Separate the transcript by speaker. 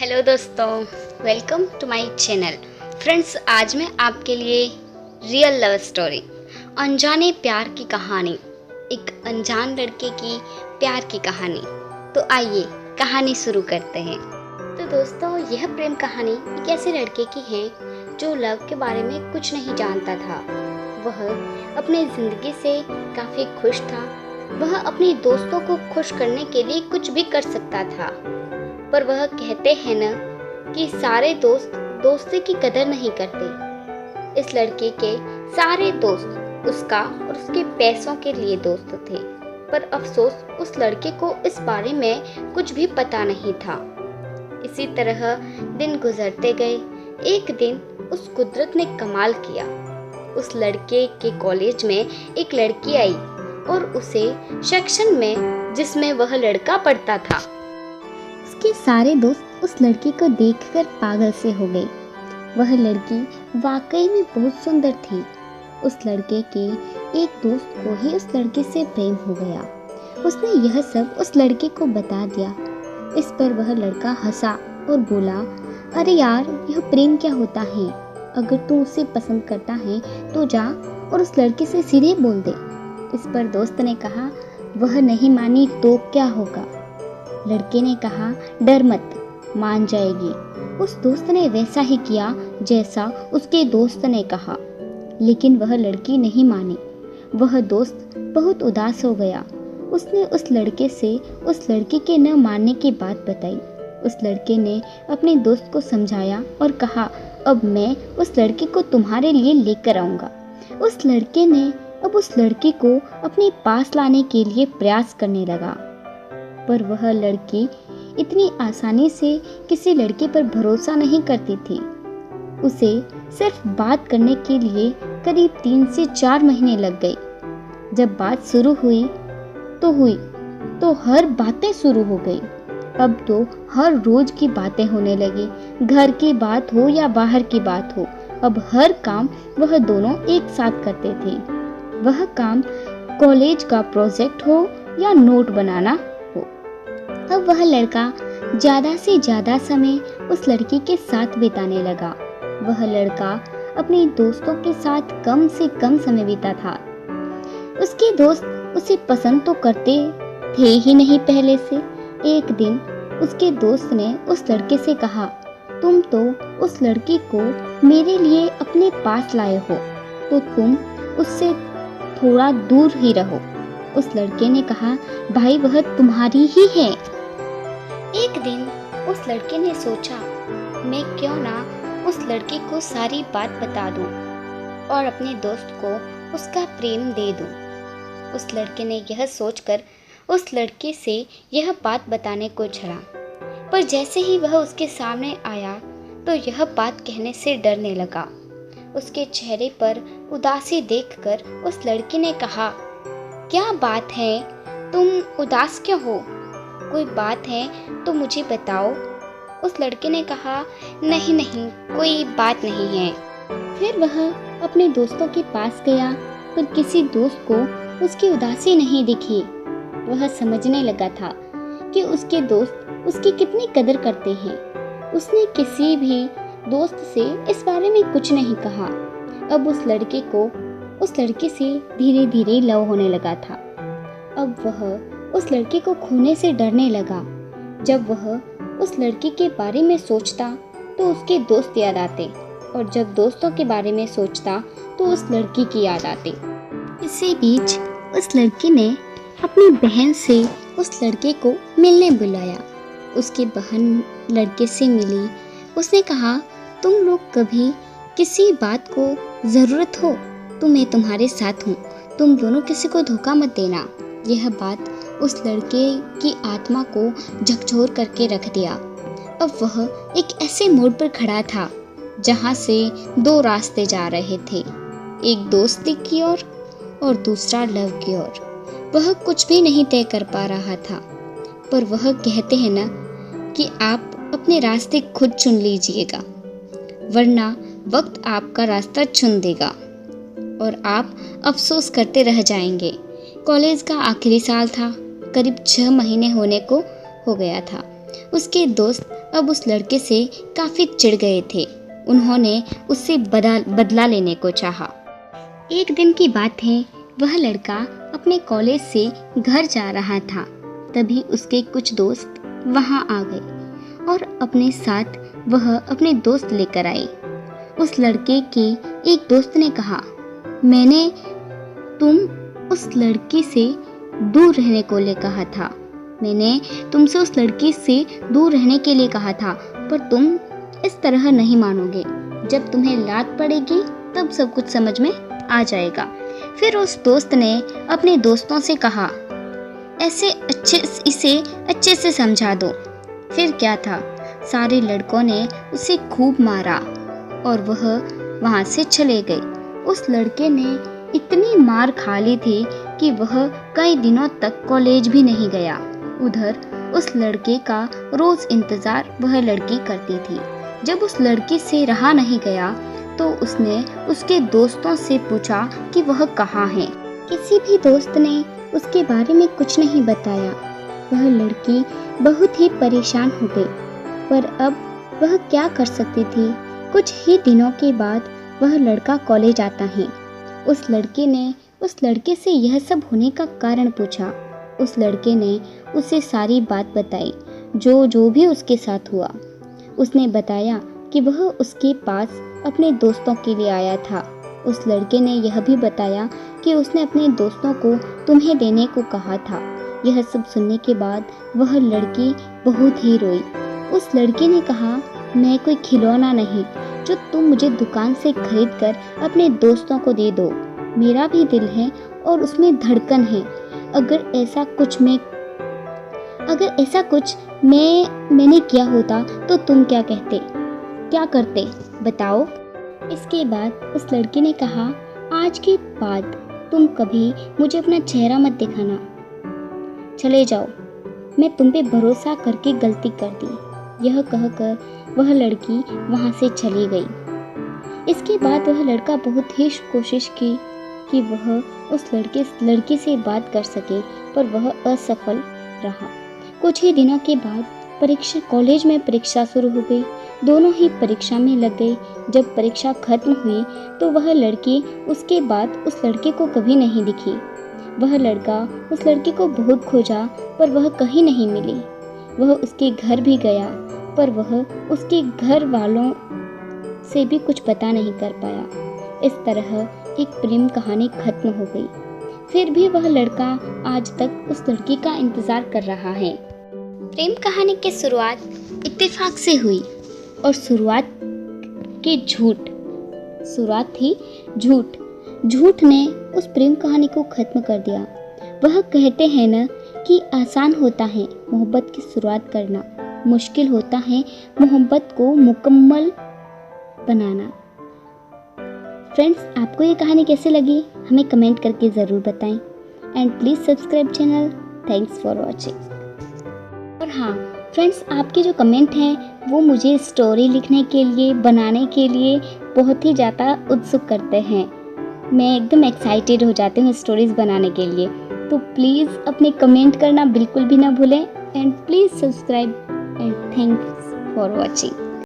Speaker 1: Hello दोस्तों, welcome to my channel. Friends, आज मैं आपके लिए रियल लव स्टोरी, अनजाने प्यार की कहानी, एक अनजान लड़के की प्यार की कहानी। तो आइए कहानी शुरू करते हैं। तो दोस्तों, यह प्रेम कहानी एक ऐसे लड़के की है जो लव के बारे में कुछ नहीं जानता था। वह अपनी ज़िंदगी से काफ़ी खुश था। वह अपने दोस्तों को खुश करने के लिए कुछ भी कर सकता था, पर वह कहते हैं न कि सारे दोस्त दोस्ती की कदर नहीं करते। इस लड़के के सारे दोस्त उसका और उसके पैसों के लिए दोस्त थे, पर अफसोस उस लड़के को इस बारे में कुछ भी पता नहीं था। इसी तरह दिन गुजरते गए। एक दिन उस कुदरत ने कमाल किया। उस लड़के के कॉलेज में एक लड़की आई और उसे सेक्शन में जिसमें वह लड़का पढ़ता था, उसके सारे दोस्त उस लड़की को देखकर पागल से हो गए। वह लड़की वाकई में बहुत सुंदर थी। उस लड़के के एक दोस्त को ही उस लड़के से प्रेम हो गया। उसने यह सब उस लड़के को बता दिया। इस पर वह लड़का हंसा और बोला, अरे यार, यह प्रेम क्या होता है? अगर तू उसे पसंद करता है तो जा और उस लड़के से सीधे बोल दे। इस पर दोस्त ने कहा, वह नहीं मानी तो क्या होगा? लड़के ने कहा, डर मत, मान जाएगी। उस दोस्त ने वैसा ही किया जैसा उसके दोस्त ने कहा, लेकिन वह लड़की नहीं मानी। वह दोस्त बहुत उदास हो गया। उसने उस लड़के से उस लड़की के न मानने की बात बताई। उस लड़के ने अपने दोस्त को समझाया और कहा, अब मैं उस लड़की को तुम्हारे लिए लेकर आऊँगा। उस लड़के ने अब उस लड़की को अपने पास लाने के लिए प्रयास करने लगा, पर वह लड़की इतनी आसानी से किसी लड़के पर भरोसा नहीं करती थी। उसे सिर्फ बात करने के लिए करीब 3 से 4 महीने लग गए। जब बात शुरू हुई तो हर बातें शुरू हो गई। अब तो हर रोज की बातें होने लगी। घर की बात हो या बाहर की बात हो, अब हर काम वह दोनों एक साथ करते थे। वह काम कॉलेज का प्रोजेक्ट हो या नोट बनाना। अब वह लड़का ज़्यादा से ज़्यादा समय उस लड़की के साथ बिताने लगा। वह लड़का अपने दोस्तों के साथ कम से कम समय बिता था। उसके दोस्त उसे पसंद तो करते थे ही नहीं पहले से। एक दिन उसके दोस्त ने उस लड़के से कहा, तुम तो उस लड़की को मेरे लिए अपने पास लाए हो, तो तुम उससे थोड़ा दूर ही रहो। उस लड़के ने कहा, भाई, वह तुम्हारी ही है। एक दिन उस लड़के ने सोचा, मैं क्यों ना उस लड़के को सारी बात बता दूं और अपने दोस्त को उसका प्रेम दे दूं। उस लड़के ने यह सोचकर उस लड़के से यह बात बताने को चढ़ा, पर जैसे ही वह उसके सामने आया तो यह बात कहने से डरने लगा। उसके चेहरे पर उदासी देखकर उस लड़की ने कहा, क्या बात है, तुम उदास क्यों हो? कोई बात है तो मुझे बताओ। उस लड़के ने कहा, नहीं नहीं, कोई बात नहीं है। फिर वह अपने दोस्तों के पास गया, पर किसी दोस्त को उसकी उदासी नहीं दिखी। वह समझने लगा था कि उसके दोस्त उसकी कितनी कदर करते हैं। उसने किसी भी दोस्त से इस बारे में कुछ नहीं कहा। अब उस लड़के को उस लड़की से धीरे धीरे लव होने लगा था। अब वह उस लड़के को खोने से डरने लगा। जब वह उस लड़की के बारे में सोचता तो उसके दोस्त याद आते, और जब दोस्तों के बारे में सोचता तो उस लड़की की याद आती। इसी बीच उस लड़की ने अपनी बहन से उस लड़के को मिलने बुलाया। उसकी बहन लड़के से मिली। उसने कहा, तुम लोग कभी किसी बात को ज़रूरत हो तो मैं तुम्हारे साथ हूँ, तुम दोनों किसी को धोखा मत देना। यह बात उस लड़के की आत्मा को झकझोर करके रख दिया। अब वह एक ऐसे मोड़ पर खड़ा था जहाँ से 2 रास्ते जा रहे थे, एक दोस्ती की ओर और दूसरा लव की ओर। वह कुछ भी नहीं तय कर पा रहा था, पर वह कहते हैं ना कि आप अपने रास्ते खुद चुन लीजिएगा, वरना वक्त आपका रास्ता चुन देगा और आप अफसोस करते रह जाएंगे। कॉलेज का आखिरी साल था। करीब 6 महीने होने को हो गया था। उसके दोस्त अब उस लड़के से काफ़ी चिढ़ गए थे। उन्होंने उससे बदला लेने को चाहा। एक दिन की बात है, वह लड़का अपने कॉलेज से घर जा रहा था। तभी उसके कुछ दोस्त वहाँ आ गए और अपने साथ वह अपने दोस्त लेकर आए। उस लड़के के एक दोस्त ने कहा, मैंने तुम उस लड़की से दूर रहने को लिए कहा था। मैंने तुमसे उस लड़की से दूर रहने के लिए कहा था, पर तुम इस तरह नहीं मानोगे। जब तुम्हें लात पड़ेगी तब सब कुछ समझ में आ जाएगा। फिर उस दोस्त ने अपने दोस्तों से कहा, इसे अच्छे से समझा दो। फिर क्या था, सारे लड़कों ने उसे खूब मारा और वह वहाँ से चले गए। उस लड़के ने इतनी मार खा ली थी कि वह कई दिनों तक कॉलेज भी नहीं गया। उधर उस लड़के का रोज इंतजार वह लड़की करती थी। जब उस लड़की से रहा नहीं गया तो उसने उसके दोस्तों से पूछा कि वह कहाँ है। किसी भी दोस्त ने उसके बारे में कुछ नहीं बताया। वह लड़की बहुत ही परेशान हो गई, पर अब वह क्या कर सकती थी। कुछ ही दिनों के बाद वह लड़का कॉलेज आता है। उस लड़के ने उस लड़के से यह सब होने का कारण पूछा। उस लड़के ने उसे सारी बात बताई, जो भी उसके साथ हुआ। उसने बताया कि वह उसके पास अपने दोस्तों के लिए आया था। उस लड़के ने यह भी बताया कि उसने अपने दोस्तों को तुम्हें देने को कहा था। यह सब सुनने के बाद वह लड़की बहुत ही रोई। उस लड़के ने कहा, मैं कोई खिलौना नहीं जो तुम मुझे दुकान से खरीद कर अपने दोस्तों को दे दो। मेरा भी दिल है और उसमें धड़कन है। अगर ऐसा कुछ मैंने किया होता तो तुम क्या करते बताओ। इसके बाद उस लड़की ने कहा, आज के बाद तुम कभी मुझे अपना चेहरा मत दिखाना। चले जाओ, मैं तुम पे भरोसा करके गलती कर दी। यह कहकर वह लड़की वहाँ से चली गई। इसके बाद वह लड़का बहुत ही कोशिश की कि वह उस लड़की से बात कर सके, पर वह असफल रहा। कुछ ही दिनों के बाद कॉलेज में परीक्षा शुरू हो गई। दोनों ही परीक्षा में लग गई। जब परीक्षा खत्म हुई तो वह लड़की उसके बाद उस लड़के को कभी नहीं दिखी। वह लड़का उस लड़की को बहुत खोजा, पर वह कहीं नहीं मिली। वह उसके घर भी गया, पर वह उसके घर वालों से भी कुछ पता नहीं कर पाया। इस तरह एक प्रेम कहानी खत्म हो गई। फिर भी वह लड़का आज तक उस लड़की का इंतजार कर रहा है। प्रेम कहानी की शुरुआत इत्तेफाक से हुई और शुरुआत थी झूठ ने उस प्रेम कहानी को खत्म कर दिया। वह कहते हैं न कि आसान होता है मोहब्बत की शुरुआत करना, मुश्किल होता है मोहब्बत को मुकम्मल बनाना। फ्रेंड्स, आपको ये कहानी कैसे लगी हमें कमेंट करके ज़रूर बताएं and please subscribe channel. Thanks for watching. और हाँ फ्रेंड्स, आपके जो कमेंट हैं वो मुझे स्टोरी लिखने के लिए, बनाने के लिए बहुत ही ज़्यादा उत्सुक करते हैं। मैं एकदम एक्साइटेड हो जाती हूँ स्टोरीज़ बनाने के लिए। तो प्लीज़ अपने कमेंट करना बिल्कुल भी ना भूलें and please subscribe and thanks for watching.